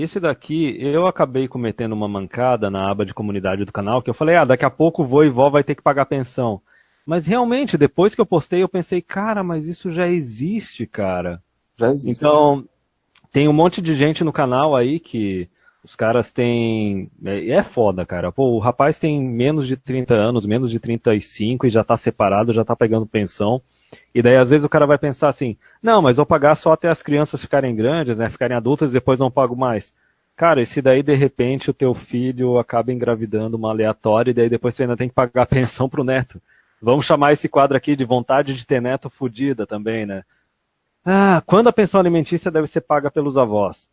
esse daqui eu acabei cometendo uma mancada na aba de comunidade do canal, que eu falei, daqui a pouco o vô e vó vai ter que pagar pensão. Mas realmente, depois que eu postei, eu pensei, cara, mas isso já existe, cara. Já existe. Então, tem um monte de gente no canal aí que os caras têm. É foda, cara. Pô, o rapaz tem menos de 30 anos, menos de 35 e já tá separado, já tá pegando pensão. E daí às vezes o cara vai pensar assim, não, mas vou pagar só até as crianças ficarem grandes, né, ficarem adultas e depois não pago mais. Cara, e se daí de repente o teu filho acaba engravidando uma aleatória e daí depois você ainda tem que pagar a pensão pro neto. Vamos chamar esse quadro aqui de vontade de ter neto fudida também, né? Quando a pensão alimentícia deve ser paga pelos avós?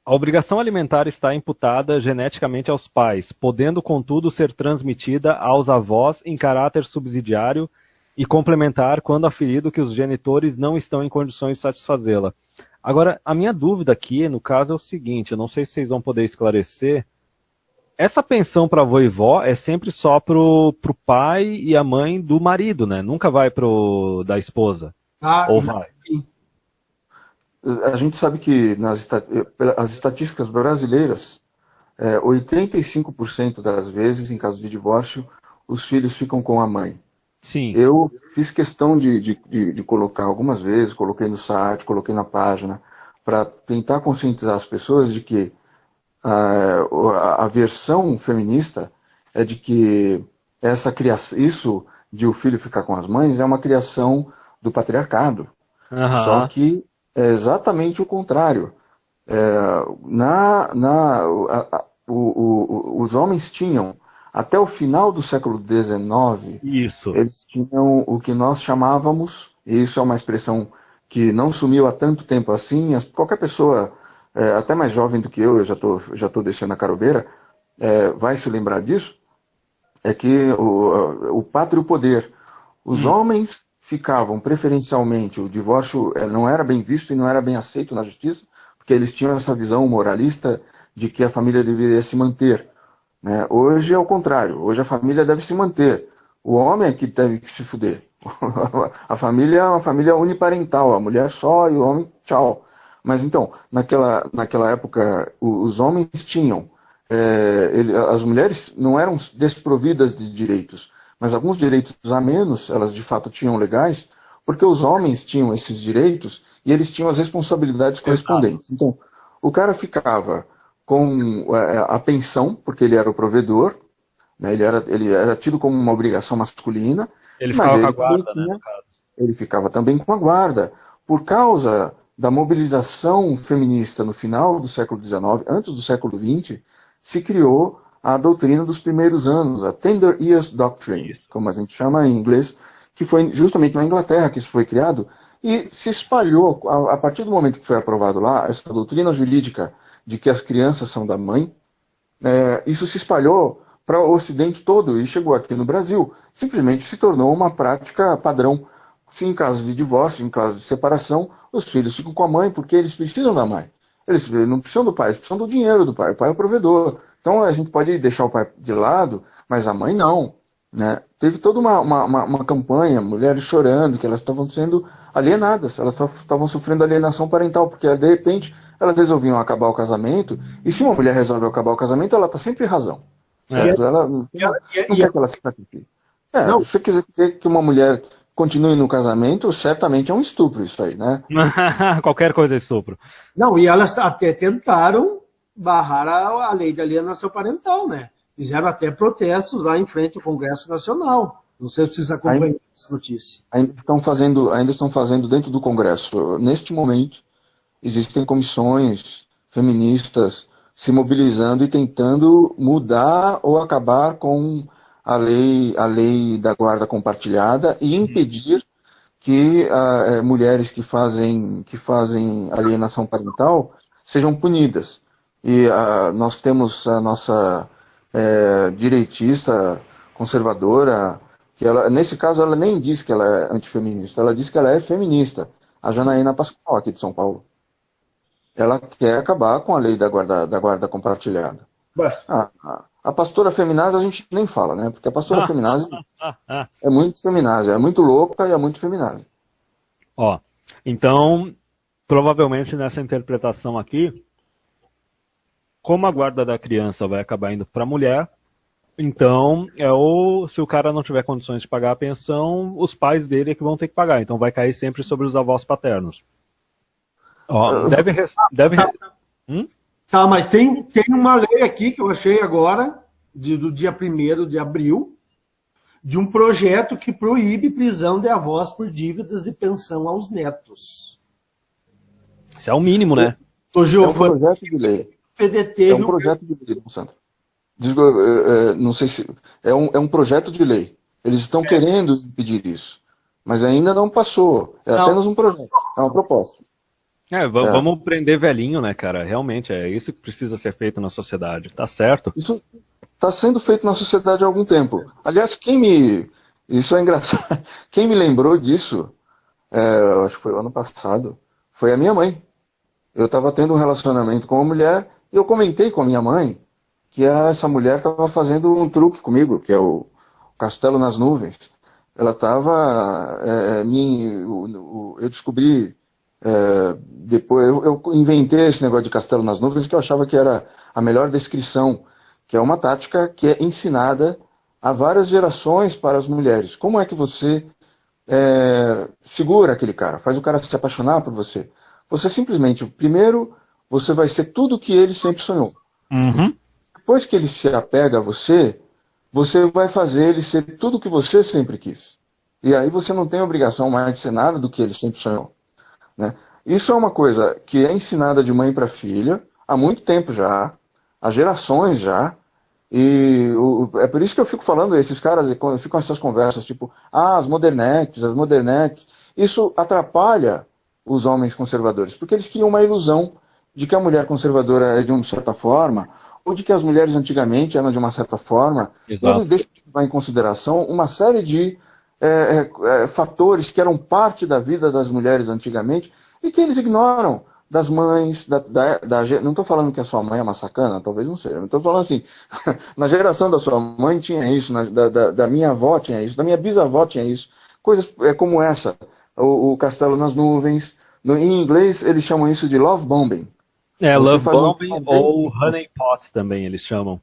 A obrigação alimentar está imputada geneticamente aos pais, podendo, contudo, ser transmitida aos avós em caráter subsidiário e complementar quando aferido que os genitores não estão em condições de satisfazê-la. Agora, a minha dúvida aqui, no caso, é o seguinte, eu não sei se vocês vão poder esclarecer, essa pensão para avô e vó é sempre só pro pai e a mãe do marido, né? Nunca vai pro da esposa. Ah, Ou vai? sim. A gente sabe que as estatísticas brasileiras, 85% das vezes, em caso de divórcio, os filhos ficam com a mãe. Sim. Eu fiz questão de colocar algumas vezes, coloquei no site, coloquei na página, para tentar conscientizar as pessoas de que a versão feminista é de que isso de o filho ficar com as mães é uma criação do patriarcado. Só Aham. que é exatamente o contrário. Os homens tinham, até o final do século XIX, Isso. eles tinham o que nós chamávamos, e isso é uma expressão que não sumiu há tanto tempo assim, qualquer pessoa, até mais jovem do que eu já tô descendo a carobeira, vai se lembrar disso, é que o pátrio poder. Os homens ficavam preferencialmente, o divórcio não era bem visto e não era bem aceito na justiça, porque eles tinham essa visão moralista de que a família deveria se manter. Né? Hoje é o contrário, hoje a família deve se manter. O homem é que deve se fuder. A família é uma família uniparental, a mulher só e o homem tchau. Mas então, naquela época, os homens tinham, as mulheres não eram desprovidas de direitos, mas alguns direitos a menos, elas de fato tinham legais, porque os homens tinham esses direitos e eles tinham as responsabilidades correspondentes. Então, o cara ficava com a pensão, porque ele era o provedor, né, ele era tido como uma obrigação masculina, Ele mas ficava com a ele também guarda, né, tinha, no caso. ele ficava também com a guarda. Por causa da mobilização feminista no final do século XIX, antes do século XX, se criou a doutrina dos primeiros anos, a Tender Years Doctrine, Isso. como a gente chama em inglês, que foi justamente na Inglaterra que isso foi criado, e se espalhou, a partir do momento que foi aprovado lá, essa doutrina jurídica de que as crianças são da mãe, isso se espalhou para o Ocidente todo e chegou aqui no Brasil. Simplesmente se tornou uma prática padrão. Se em caso de divórcio, em caso de separação, os filhos ficam com a mãe porque eles precisam da mãe. Eles não precisam do pai, eles precisam do dinheiro do pai. O pai é o provedor. Então a gente pode deixar o pai de lado, mas a mãe não. Né? Teve toda uma campanha, mulheres chorando, que elas estavam sendo alienadas, elas estavam sofrendo alienação parental, porque de repente elas resolviam acabar o casamento, e se uma mulher resolve acabar o casamento, ela está sempre em razão. Certo? Ela não quer que ela se sacrifique. Não, Se você quiser que uma mulher continue no casamento, certamente é um estupro isso aí, né? Qualquer coisa é estupro. não, e elas até tentaram barrar a lei de alienação parental, né? Fizeram até protestos lá em frente ao Congresso Nacional. Não sei se vocês acompanham essa notícia. Ainda estão fazendo dentro do Congresso. Neste momento, existem comissões feministas se mobilizando e tentando mudar ou acabar com a lei da guarda compartilhada e impedir que mulheres que fazem alienação parental sejam punidas. E nós temos a nossa direitista conservadora, que ela, nesse caso ela nem diz que ela é antifeminista, ela diz que ela é feminista, a Janaína Pascoal, aqui de São Paulo. Ela quer acabar com a lei da guarda compartilhada. A pastora feminazi a gente nem fala, né? Porque a pastora feminazi é muito feminazi, é muito louca e é muito feminazi. Ó, então, provavelmente nessa interpretação aqui, como a guarda da criança vai acabar indo para a mulher, então, se o cara não tiver condições de pagar a pensão, os pais dele é que vão ter que pagar. Então vai cair sempre sobre os avós paternos. Ó, Tá, mas tem uma lei aqui que eu achei agora, do dia 1º de abril, de um projeto que proíbe prisão de avós por dívidas de pensão aos netos. Isso é o mínimo, né? É um projeto de lei. PDT, é um projeto de lei, Sandro. Digo, não sei se... É um projeto de lei. Eles estão querendo impedir isso. Mas ainda não passou. Apenas um projeto. É uma proposta. Vamos prender velhinho, né, cara? Realmente, é isso que precisa ser feito na sociedade. Tá certo? Isso está sendo feito na sociedade há algum tempo. Aliás, isso é engraçado. Quem me lembrou disso, eu acho que foi o ano passado, foi a minha mãe. Eu estava tendo um relacionamento com uma mulher e eu comentei com a minha mãe que essa mulher estava fazendo um truque comigo, que é o Castelo nas Nuvens. Ela estava... eu descobri... depois eu inventei esse negócio de Castelo nas Nuvens, que eu achava que era a melhor descrição, que é uma tática que é ensinada a várias gerações para as mulheres. Como é que você segura aquele cara, faz o cara se apaixonar por você? Você simplesmente, primeiro, você vai ser tudo o que ele sempre sonhou. Uhum. Depois que ele se apega a você, você vai fazer ele ser tudo o que você sempre quis. E aí você não tem obrigação mais de ser nada do que ele sempre sonhou. Né? Isso é uma coisa que é ensinada de mãe para filha há muito tempo já, há gerações já, e é por isso que eu fico falando, esses caras ficam essas conversas tipo, as modernetes, isso atrapalha os homens conservadores, porque eles criam uma ilusão de que a mulher conservadora é de uma certa forma, ou de que as mulheres antigamente eram de uma certa forma, e eles deixam de levar em consideração uma série de fatores que eram parte da vida das mulheres antigamente e que eles ignoram das mães, não estou falando que a sua mãe é uma sacana, talvez não seja, não estou falando assim, na geração da sua mãe tinha isso, da minha avó tinha isso, da minha bisavó tinha isso, coisas como essa, o Castelo nas Nuvens, em inglês eles chamam isso de love bombing. Love bombing ou honey pot também eles chamam.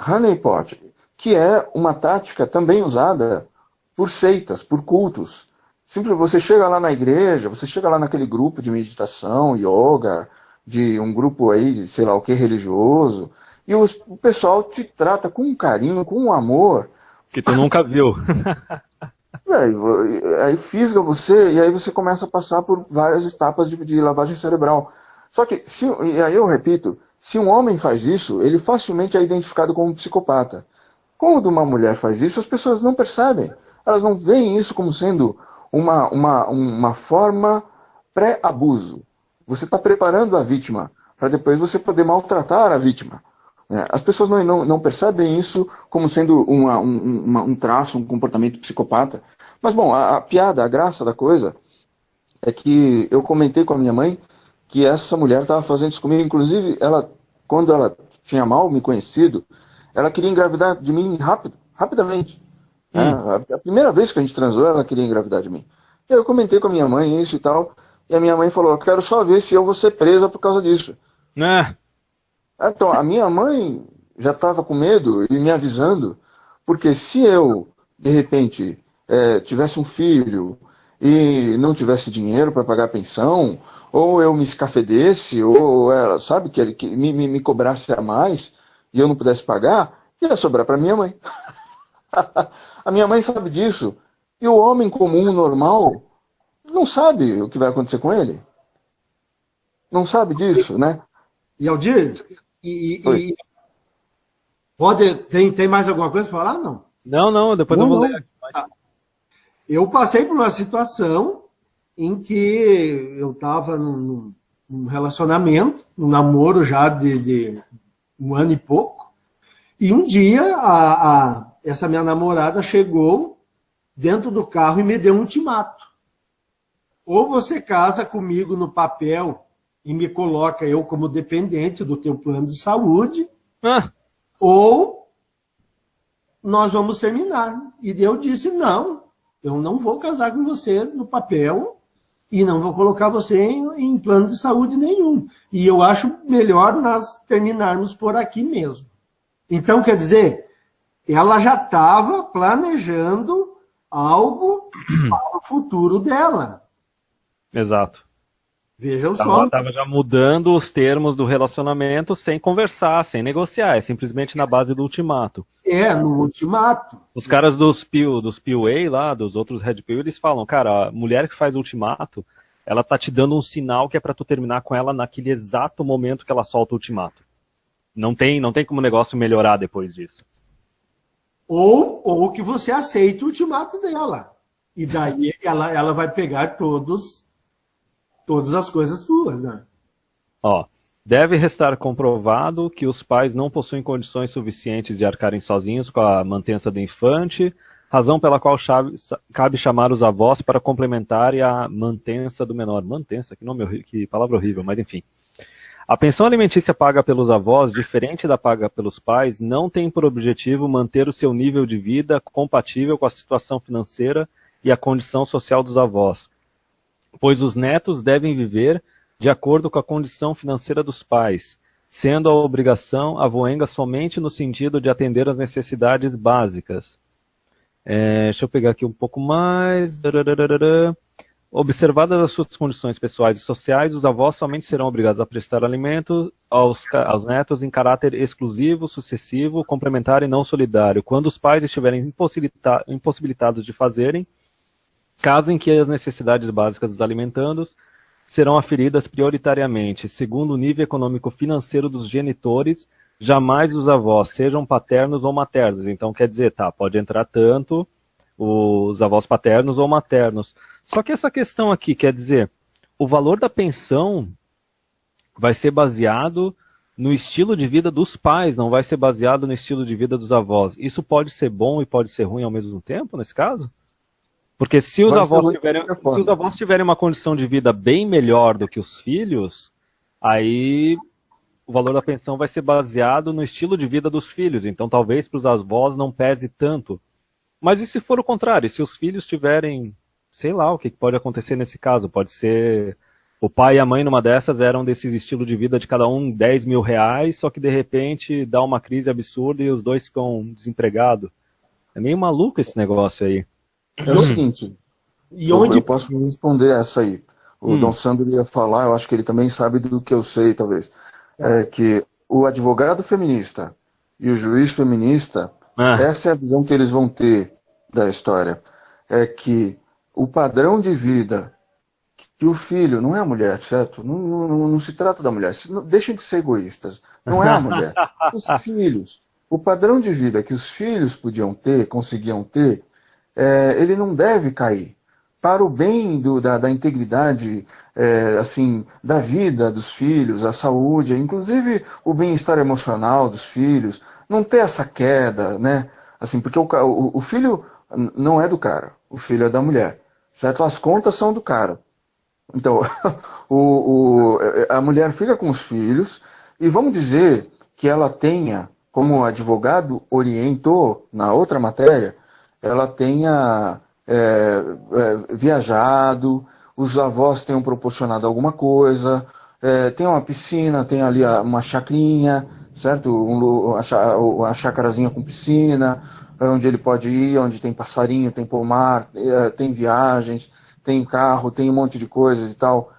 Honey pot, que é uma tática também usada por seitas, por cultos. Simplesmente você chega lá na igreja, você chega lá naquele grupo de meditação, yoga, de um grupo aí, sei lá o que, religioso, e o pessoal te trata com um carinho, com um amor. Que tu nunca viu. Aí fisga você, e aí você começa a passar por várias etapas de lavagem cerebral. Só que, e aí eu repito, se um homem faz isso, ele facilmente é identificado como um psicopata. Quando uma mulher faz isso, as pessoas não percebem. Elas não veem isso como sendo uma forma pré-abuso. Você está preparando a vítima para depois você poder maltratar a vítima. As pessoas não percebem isso como sendo um traço, um comportamento psicopata. Mas, bom, a piada, a graça da coisa é que eu comentei com a minha mãe que essa mulher estava fazendo isso comigo. Inclusive, quando ela tinha mal me conhecido, ela queria engravidar de mim rapidamente. A primeira vez que a gente transou, ela queria engravidar de mim. E eu comentei com a minha mãe isso e tal, e a minha mãe falou, eu quero só ver se eu vou ser presa por causa disso. Então, a minha mãe já estava com medo e me avisando, porque se eu, de repente, tivesse um filho e não tivesse dinheiro para pagar a pensão, ou eu me escafedesse, ou ela, sabe, que me cobrasse a mais e eu não pudesse pagar, ia sobrar para minha mãe. A minha mãe sabe disso. E o homem comum, normal, não sabe o que vai acontecer com ele. Não sabe disso, né? E Aldir, tem mais alguma coisa para falar? Não? Não, depois eu vou ler. Eu passei por uma situação em que eu estava num relacionamento, num namoro já de um ano e pouco, e um dia essa minha namorada chegou dentro do carro e me deu um ultimato. Ou você casa comigo no papel e me coloca eu como dependente do teu plano de saúde, ou nós vamos terminar. E eu disse, não, eu não vou casar com você no papel, e não vou colocar você em plano de saúde nenhum. E eu acho melhor nós terminarmos por aqui mesmo. Então, quer dizer, ela já estava planejando algo para o futuro dela. Exato. Vejam só. Estava já mudando os termos do relacionamento sem conversar, sem negociar, é simplesmente na base do ultimato. No ultimato. Os caras dos PUA lá, dos outros Red Pill, eles falam, cara, a mulher que faz ultimato, ela tá te dando um sinal que é pra tu terminar com ela naquele exato momento que ela solta o ultimato. Não tem como o negócio melhorar depois disso. Ou que você aceita o ultimato dela. E daí ela vai pegar todas as coisas suas, né? Ó, deve restar comprovado que os pais não possuem condições suficientes de arcarem sozinhos com a mantença do infante, razão pela qual cabe chamar os avós para complementarem a mantença do menor. Mantença? Que palavra horrível, mas enfim. A pensão alimentícia paga pelos avós, diferente da paga pelos pais, não tem por objetivo manter o seu nível de vida compatível com a situação financeira e a condição social dos avós, pois os netos devem viver de acordo com a condição financeira dos pais, sendo a obrigação avoenga somente no sentido de atender às necessidades básicas. Deixa eu pegar aqui um pouco mais. Observadas as suas condições pessoais e sociais, os avós somente serão obrigados a prestar alimento aos netos em caráter exclusivo, sucessivo, complementar e não solidário, quando os pais estiverem impossibilitados de fazerem, caso em que as necessidades básicas dos alimentandos serão aferidas prioritariamente, segundo o nível econômico-financeiro dos genitores, jamais os avós, sejam paternos ou maternos. Então, quer dizer, pode entrar tanto os avós paternos ou maternos. Só que essa questão aqui, quer dizer, o valor da pensão vai ser baseado no estilo de vida dos pais, não vai ser baseado no estilo de vida dos avós. Isso pode ser bom e pode ser ruim ao mesmo tempo, nesse caso? Porque se os avós tiverem uma condição de vida bem melhor do que os filhos, aí o valor da pensão vai ser baseado no estilo de vida dos filhos. Então talvez para os avós não pese tanto. Mas e se for o contrário? E se os filhos tiverem, sei lá, o que pode acontecer nesse caso? Pode ser o pai e a mãe numa dessas eram desse estilo de vida de cada um 10 mil reais, só que de repente dá uma crise absurda e os dois ficam desempregados. É meio maluco esse negócio aí. É o seguinte, eu posso responder essa aí. O Dom Sandro ia falar, eu acho que ele também sabe do que eu sei, talvez. É que o advogado feminista e o juiz feminista, essa é a visão que eles vão ter da história. É que o padrão de vida que o filho, não é a mulher, certo? Não se trata da mulher. Deixem de ser egoístas. Não é a mulher. Os filhos. O padrão de vida que os filhos podiam ter, conseguiam ter, ele não deve cair. Para o bem da integridade, assim, da vida dos filhos, a saúde, inclusive o bem-estar emocional dos filhos, não ter essa queda, né? Assim, porque o filho não é do cara, o filho é da mulher, certo? As contas são do cara. Então, a mulher fica com os filhos e vamos dizer que ela tenha, como o advogado orientou na outra matéria, ela tenha viajado, os avós tenham proporcionado alguma coisa, tem uma piscina, tem ali uma chacrinha, certo? Uma chacarazinha com piscina, onde ele pode ir, onde tem passarinho, tem pomar, tem viagens, tem carro, tem um monte de coisas e tal.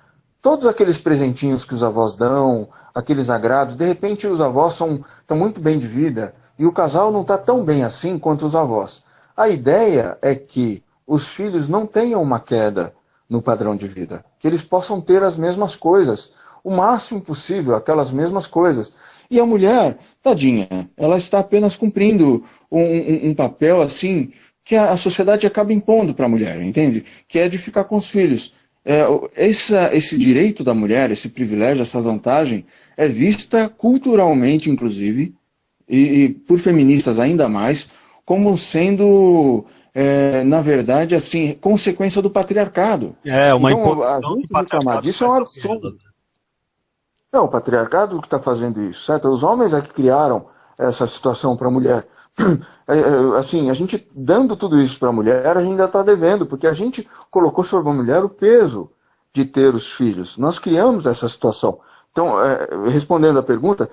Todos aqueles presentinhos que os avós dão, aqueles agrados, de repente os avós estão muito bem de vida e o casal não está tão bem assim quanto os avós. A ideia é que os filhos não tenham uma queda no padrão de vida, que eles possam ter as mesmas coisas, o máximo possível, aquelas mesmas coisas. E a mulher, tadinha, ela está apenas cumprindo um papel assim que a sociedade acaba impondo para a mulher, entende? Que é de ficar com os filhos. Esse direito da mulher, esse privilégio, essa vantagem, é vista culturalmente, inclusive, e por feministas ainda mais, como sendo, na verdade, assim, consequência do patriarcado. Uma então, a gente reclamar disso é um absurdo. É o patriarcado que está fazendo isso, certo? Os homens é que criaram essa situação para a mulher. Assim, a gente dando tudo isso para a mulher, a gente ainda está devendo, porque a gente colocou sobre a mulher o peso de ter os filhos. Nós criamos essa situação. Então, respondendo à pergunta,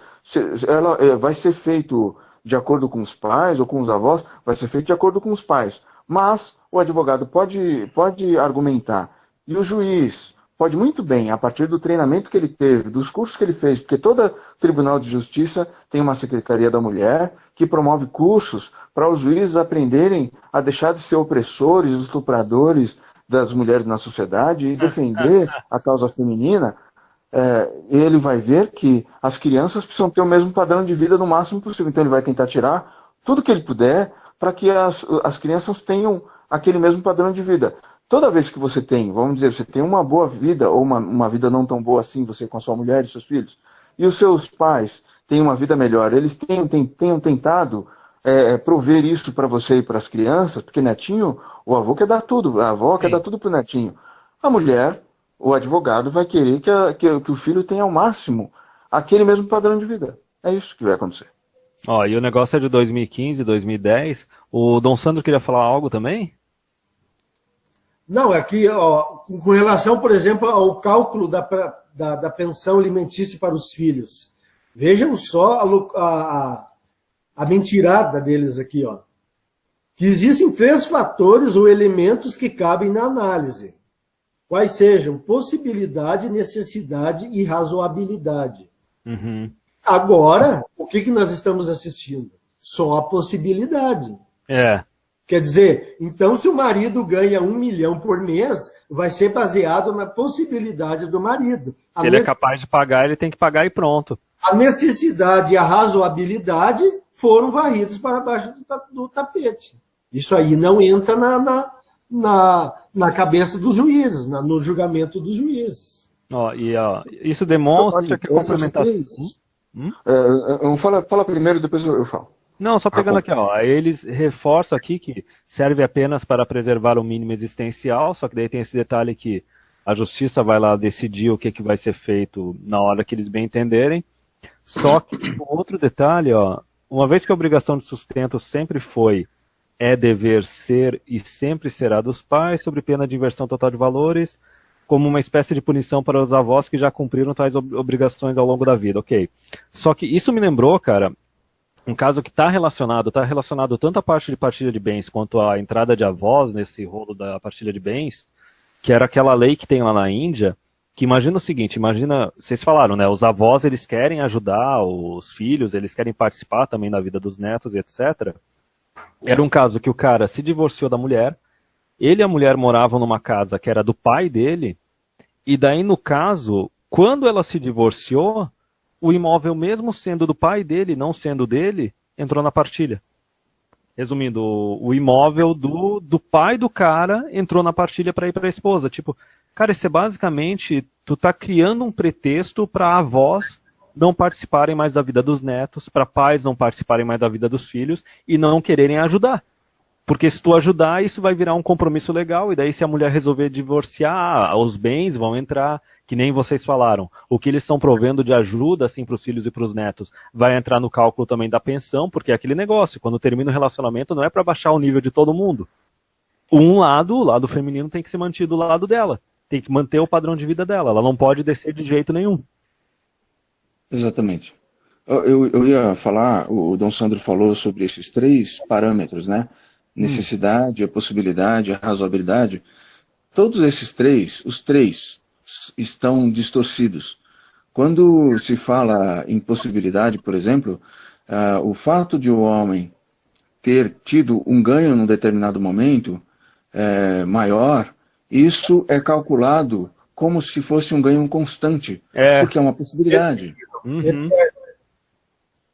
ela vai ser feito de acordo com os pais ou com os avós, vai ser feito de acordo com os pais. Mas o advogado pode argumentar, e o juiz pode muito bem, a partir do treinamento que ele teve, dos cursos que ele fez, porque todo Tribunal de Justiça tem uma Secretaria da Mulher que promove cursos para os juízes aprenderem a deixar de ser opressores, estupradores das mulheres na sociedade e defender a causa feminina. Ele vai ver que as crianças precisam ter o mesmo padrão de vida no máximo possível. Então ele vai tentar tirar tudo que ele puder para que as crianças tenham aquele mesmo padrão de vida. Toda vez que você tem, vamos dizer, você tem uma boa vida ou uma vida não tão boa assim, você com a sua mulher e seus filhos, e os seus pais têm uma vida melhor, eles tenham tentado prover isso para você e para as crianças, porque netinho, o avô quer dar tudo, a avó quer dar tudo para o netinho. A mulher, o advogado vai querer que o filho tenha ao máximo aquele mesmo padrão de vida. É isso que vai acontecer. Ó, e o negócio é de 2015, 2010. O Dom Sandro queria falar algo também? Não, aqui, com relação, por exemplo, ao cálculo da pensão alimentícia para os filhos. Vejam só a mentirada deles aqui, ó. Que existem 3 fatores ou elementos que cabem na análise. Quais sejam possibilidade, necessidade e razoabilidade. Uhum. Agora, o que nós estamos assistindo? Só a possibilidade. Quer dizer, então se o marido ganha 1 milhão por mês, vai ser baseado na possibilidade do marido. Se ele é capaz de pagar, ele tem que pagar e pronto. A necessidade e a razoabilidade foram varridos para baixo do tapete. Isso aí não entra na cabeça dos juízes, no julgamento dos juízes. Isso demonstra que a complementação... Fala primeiro, depois eu falo. Não, só pegando aqui, aí eles reforçam aqui que serve apenas para preservar o mínimo existencial, só que daí tem esse detalhe que a justiça vai lá decidir o que vai ser feito na hora que eles bem entenderem. Só que o outro detalhe, uma vez que a obrigação de sustento sempre dever ser e sempre será dos pais, sob pena de inversão total de valores, como uma espécie de punição para os avós que já cumpriram tais obrigações ao longo da vida, ok. Só que isso me lembrou, cara, um caso que está relacionado tanto à parte de partilha de bens quanto à entrada de avós nesse rolo da partilha de bens, que era aquela lei que tem lá na Índia, que imagina o seguinte, vocês falaram, né, os avós eles querem ajudar os filhos, eles querem participar também da vida dos netos e etc. Era um caso que o cara se divorciou da mulher, ele e a mulher moravam numa casa que era do pai dele, e daí no caso, quando ela se divorciou, o imóvel, mesmo sendo do pai dele, não sendo dele, entrou na partilha. Resumindo, o imóvel do pai do cara entrou na partilha para ir para a esposa. Tipo, cara, isso é basicamente, tu tá criando um pretexto para avós não participarem mais da vida dos netos, para pais não participarem mais da vida dos filhos e não quererem ajudar. Porque se tu ajudar, isso vai virar um compromisso legal, e daí se a mulher resolver divorciar, os bens vão entrar, que nem vocês falaram. O que eles estão provendo de ajuda assim, para os filhos e para os netos vai entrar no cálculo também da pensão, porque é aquele negócio, quando termina o relacionamento não é para baixar o nível de todo mundo. O lado feminino tem que se manter do lado dela, tem que manter o padrão de vida dela, ela não pode descer de jeito nenhum. Exatamente. Eu ia falar, o Dom Sandro falou sobre esses 3 parâmetros, né? Necessidade, a possibilidade, a razoabilidade. Todos esses 3, os 3 estão distorcidos. Quando se fala em possibilidade, por exemplo, o fato de o homem ter tido um ganho num determinado momento maior, isso é calculado como se fosse um ganho constante, porque é uma possibilidade. Uhum.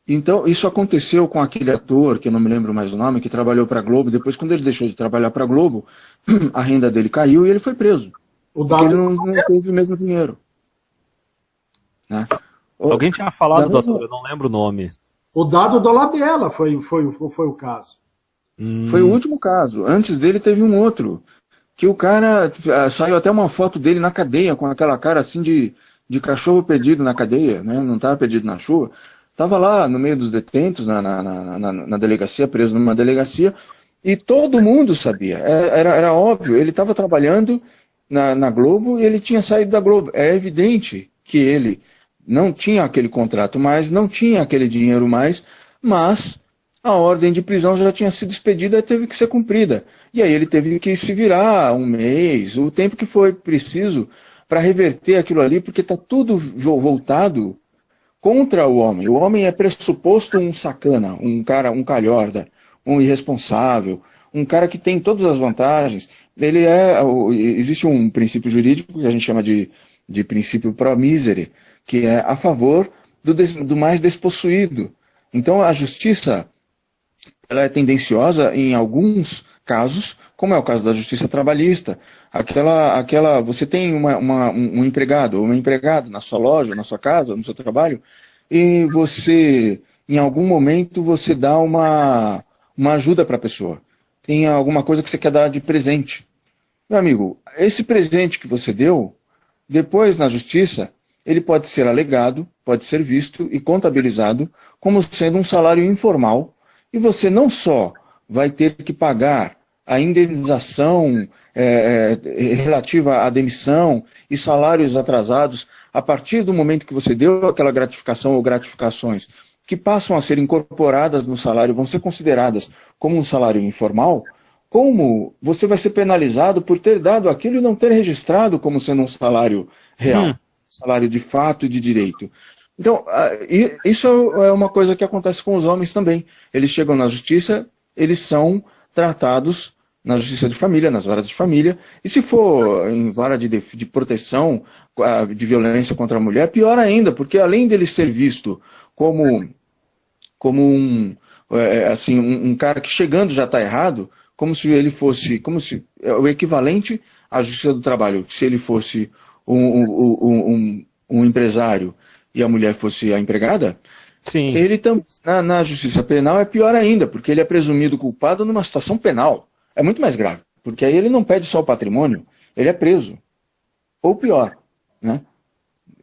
Então, isso aconteceu com aquele ator, que eu não me lembro mais o nome, que trabalhou para a Globo. Depois, quando ele deixou de trabalhar para a Globo, a renda dele caiu e ele foi preso. Porque ele não teve o mesmo dinheiro. Né? Alguém tinha falado do ator, eu não lembro o nome. O Dado Dolabella foi o caso. Foi o último caso. Antes dele teve um outro, que o cara, saiu até uma foto dele na cadeia, com aquela cara assim de cachorro perdido na cadeia, né? Não estava perdido na chuva. Estava lá no meio dos detentos, na delegacia, preso numa delegacia, e todo mundo sabia, era óbvio, ele estava trabalhando na Globo e ele tinha saído da Globo. É evidente que ele não tinha aquele contrato mais, não tinha aquele dinheiro mais, mas a ordem de prisão já tinha sido expedida e teve que ser cumprida. E aí ele teve que se virar um mês, o tempo que foi preciso para reverter aquilo ali, porque está tudo voltado contra o homem. O homem é pressuposto um sacana, um cara, um calhorda, um irresponsável, um cara que tem todas as vantagens. Existe um princípio jurídico que a gente chama de princípio pro misere, que é a favor do mais despossuído. Então a justiça, ela é tendenciosa em alguns casos, como é o caso da justiça trabalhista. Você tem um empregado ou uma empregada na sua loja, na sua casa, no seu trabalho, e você, em algum momento, você dá uma ajuda para a pessoa. Tem alguma coisa que você quer dar de presente. Meu amigo, esse presente que você deu, depois na justiça, ele pode ser alegado, pode ser visto e contabilizado como sendo um salário informal, e você não só vai ter que pagar a indenização relativa à demissão e salários atrasados a partir do momento que você deu aquela gratificação ou gratificações que passam a ser incorporadas no salário, vão ser consideradas como um salário informal, como você vai ser penalizado por ter dado aquilo e não ter registrado como sendo um salário real, salário de fato e de direito. Então, isso é uma coisa que acontece com os homens também. Eles chegam na justiça, eles são tratados na justiça de família, nas varas de família, e se for em vara de proteção de violência contra a mulher, pior ainda, porque além dele ser visto como um cara que chegando já está errado, como se ele fosse, o equivalente à justiça do trabalho, se ele fosse um empresário e a mulher fosse a empregada, Sim. Ele na justiça penal é pior ainda, porque ele é presumido culpado numa situação penal. É muito mais grave, porque aí ele não pede só o patrimônio, ele é preso. Ou pior, né?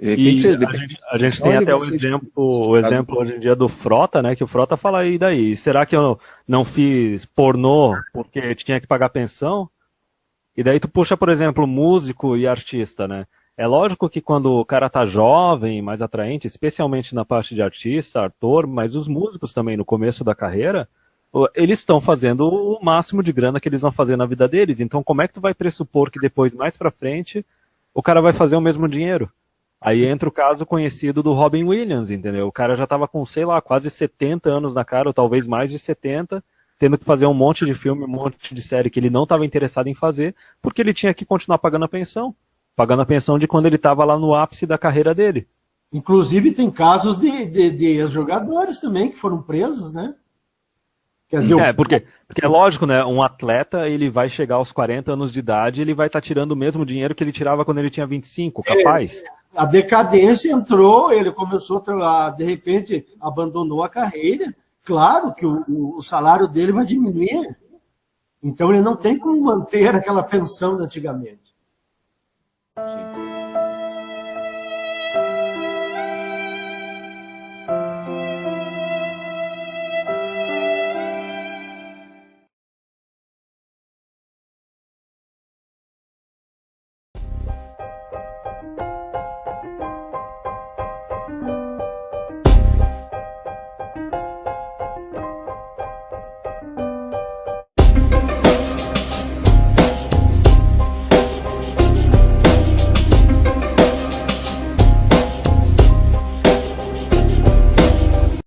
A gente tem até o exemplo hoje em dia do Frota, né? Que o Frota fala, e daí? Será que eu não fiz pornô porque tinha que pagar pensão? E daí tu puxa, por exemplo, músico e artista, né? É lógico que quando o cara tá jovem, mais atraente, especialmente na parte de artista, ator, mas os músicos também no começo da carreira, eles estão fazendo o máximo de grana que eles vão fazer na vida deles. Então como é que tu vai pressupor que depois, mais pra frente, o cara vai fazer o mesmo dinheiro? Aí entra o caso conhecido do Robin Williams, entendeu? O cara já tava com, sei lá, quase 70 anos na cara, ou talvez mais de 70, tendo que fazer um monte de filme, um monte de série que ele não estava interessado em fazer, porque ele tinha que continuar pagando a pensão de quando ele estava lá no ápice da carreira dele. Inclusive tem casos de ex-jogadores também que foram presos, né? Quer dizer, porque é lógico, né? Um atleta, ele vai chegar aos 40 anos de idade, ele vai estar tirando o mesmo dinheiro que ele tirava quando ele tinha 25, capaz. A decadência entrou, ele começou a, de repente, abandonou a carreira. Claro que o salário dele vai diminuir. Então ele não tem como manter aquela pensão de antigamente. Sim.